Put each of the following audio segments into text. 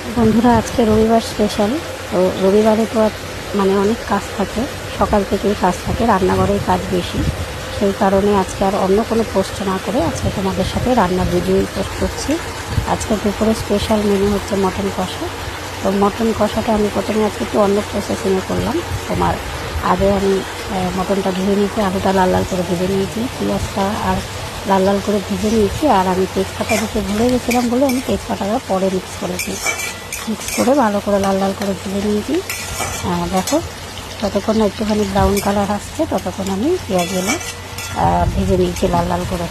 বন্ধুরা, আজকে রবিবার স্পেশাল। তো রবিবারে তো মানে অনেক কাজ থাকে, সকাল থেকেই কাজ থাকে, রান্নাঘরেই কাজ বেশি। সেই কারণে আজকে আর অন্য কোনো পোস্ট না করে আজকে তোমাদের সাথে রান্নার ভিডিওই পোস্ট করছি। আজকে দুপুরে স্পেশাল মেনু হচ্ছে মটন কষা। তো মটন কষাটা আমি প্রথমে আজকে একটু অন্য প্রসেসিংয়ে করলাম। তোমার আগে আমি মটনটা ধুয়ে নিয়েছি, আলুটা লাল লাল করে ভেজে নিয়েছি, পেঁয়াজটা আর লাল লাল করে ভেজে নিয়েছি। আর আমি তেজপাতা দিতে ভুলে গেছিলাম বলে আমি তেজপাতাটা পরে মিক্স করেছি। মিক্স করে ভালো করে লাল লাল করে ভেজে নিয়েছি। দেখো, যতক্ষণ না একটুখানি ব্রাউন কালার আসছে ততক্ষণ আমি পেঁয়াজগুলো ভেজে নিয়েছি লাল লাল করে।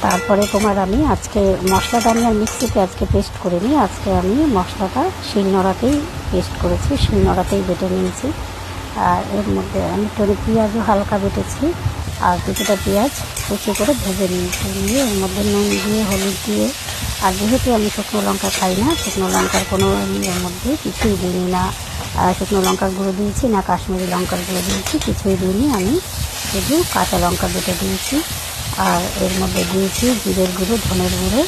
তারপরে তোমার আমি আজকে মশলাটা আমি আর মিক্সিতে আজকে পেস্ট করিনি, আজকে আমি মশলাটা শিলনোড়াতেই পেস্ট করেছি, শিলনোড়াতেই বেটে নিয়েছি। আর এর মধ্যে আমি একটু পেঁয়াজও হালকা বেটেছি, আর কিছুটা পেঁয়াজ কুচি করে ভেজে নিয়েছি। নিয়ে এর মধ্যে নুন দিয়ে, হলুদ দিয়ে, আর যেহেতু আমি শুকনো লঙ্কা খাই না, শুকনো লঙ্কার কোনো আমি এর মধ্যে কিছুই দিইনি, না শুকনো লঙ্কার গুঁড়ো দিয়েছি, না কাশ্মীরি লঙ্কার গুঁড়ো দিয়েছি, কিছুই দিইনি। আমি শুধু কাঁচা লঙ্কা বেটে দিয়েছি। আর এর মধ্যে দিয়েছি জিরের গুঁড়ো, ধনের গুঁড়ো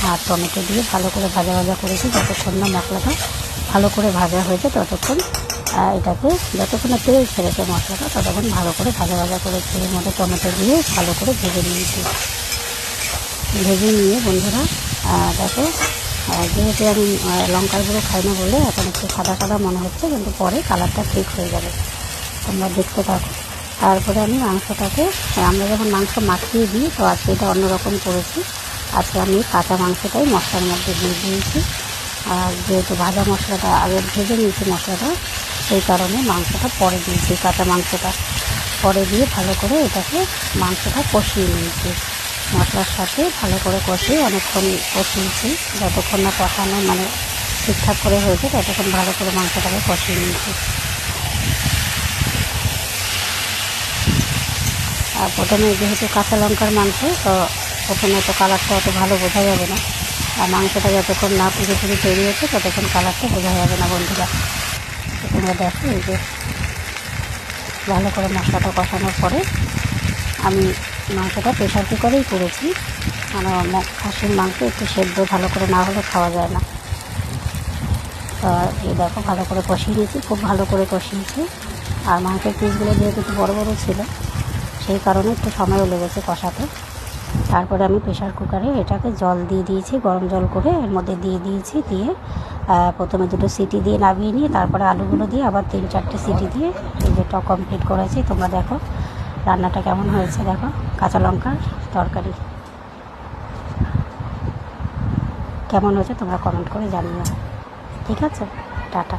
আর টমেটো দিয়ে ভালো করে ভাজা ভাজা করেছি। যতক্ষণ না মশলাটা ভালো করে ভাজা হয়েছে ততক্ষণ এটাকে, যতক্ষণ না তেল ছেড়েছে মশলাটা ততক্ষণ ভালো করে ভাজা ভাজা করেছি। এর মধ্যে টমেটো দিয়ে ভালো করে ভেজে নিয়েছি। ভেজে নিয়ে বন্ধুরা দেখো, যেহেতু আমি লঙ্কার গুঁড়ো খাই না বলে এখন একটু সাদা সাদা মনে হচ্ছে, কিন্তু পরে কালারটা ঠিক হয়ে যাবে, তোমরা দেখতে থাকো। তারপরে আমি মাংসটাকে, আমরা যখন মাংস মাখিয়ে দিই, তো আজকে এটা অন্যরকম করেছি। আজকে আমি কাঁচা মাংসটাই মশলার মধ্যে দিয়ে দিয়েছি। আর যেহেতু ভাজা মশলাটা আগে ভেজে নিয়েছি মশলাটা, সেই কারণে মাংসটা পরে দিয়েছি, কাঁচা মাংসটা পরে দিয়ে ভালো করে এটাকে মাংসটা কষিয়ে নিয়েছি। মশলার সাথে ভালো করে কষিয়ে অনেকক্ষণ কষিয়েছি, যতক্ষণ না কষানো মানে ঠিকঠাক করে হয়েছে ততক্ষণ ভালো করে মাংসটাকে কষিয়ে নিয়েছি। আর প্রথমে যেহেতু কাঁচা লঙ্কার মাংস, তো প্রথমে তো কালারটা অত ভালো বোঝা যাবে না, আর মাংসটা যতক্ষণ না পুরোপুরি তৈরি হচ্ছে ততক্ষণ কালারটা বোঝা যাবে না বন্ধুরা। তোমরা দেখো, এই যে ভালো করে মশলাটা কষানোর পরে আমি মাংসটা প্রেশার কুকারেই করেছি, মানে খাসির মাংস একটু সেদ্ধ ভালো করে না হলে খাওয়া যায় না। তো এই দেখো ভালো করে কষিয়ে নিয়েছি, খুব ভালো করে কষিয়েছি। আর মাংসের পিসগুলো যেহেতু একটু বড়ো বড়ো ছিল, সেই কারণে একটু সময়ও লেগেছে কষাতে। তারপরে আমি প্রেশার কুকারে এটাকে জল দিয়ে দিয়েছি, গরম জল করে এর মধ্যে দিয়ে দিয়েছি। দিয়ে প্রথমে 2টো সিটি দিয়ে নামিয়ে নিয়ে তারপরে আলুগুলো দিয়ে আবার 3-4টে সিটি দিয়ে এই যেটা কমপ্লিট করেছি। তোমরা দেখো রান্নাটা কেমন হয়েছে, দেখো কাঁচা লঙ্কার তরকারি কেমন হয়েছে তোমরা কমেন্ট করে জানিও। ঠিক আছে, টাটা।